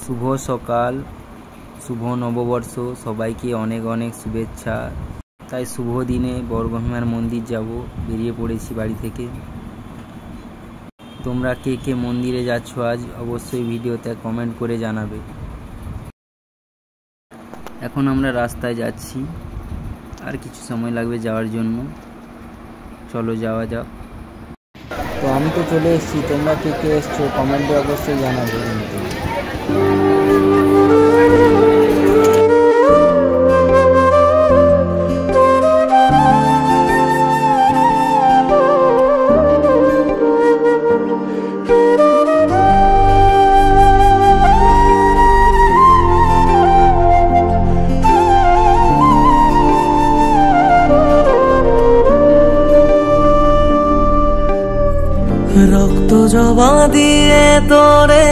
শুভ সকাল, শুভ নববর্ষ, সবাইকে অনেক অনেক শুভেচ্ছা। তাই শুভ দিনে বর্গভীমার মন্দির যাব, বেরিয়ে পড়েছি বাড়ি থেকে। তোমরা কে কে মন্দিরে যাচ্ছ আজ অবশ্যই ভিডিওতে কমেন্ট করে জানাবে। এখন আমরা রাস্তায় যাচ্ছি, আর কিছু সময় লাগবে যাওয়ার জন্য। চলো যাওয়া যাক। তো আমি তো চলে এসেছি, তোমরা কে কে এসছো কমেন্টে অবশ্যই জানাবে। রক্ত জবা দিয়ে তোরে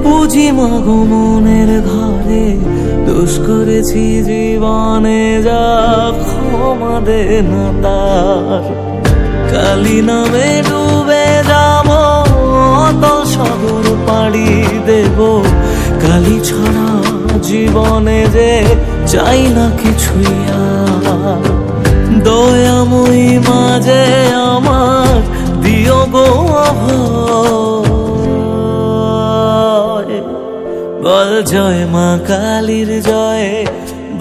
পুঁজি মাগো মনের ঘরে, দোষ করেছি জীবনে যা ক্ষমা দে না তার। কালী নামে ডুবে যাব, অতল সাগর পাড়ি দেব। কালী ছাড়া জীবনে যে চাই না কিছুই আর। দয়াময়ী মাঝে আমার দিও গো অভয়। বল জয় মা কালীর জয়,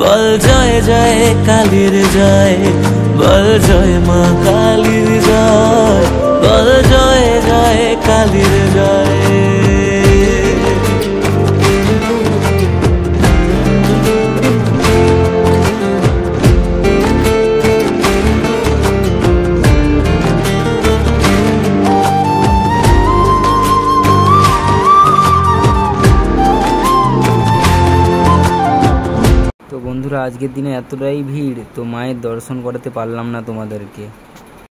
বল জয় জয় কালীর জয়। বল জয় মা কালীর জয়, বল জয় জয় কালীর জয়। তো বন্ধুরা, আজকের দিনে এতটাই ভিড়, তো মায়ের দর্শন করাতে পারলাম না তোমাদেরকে।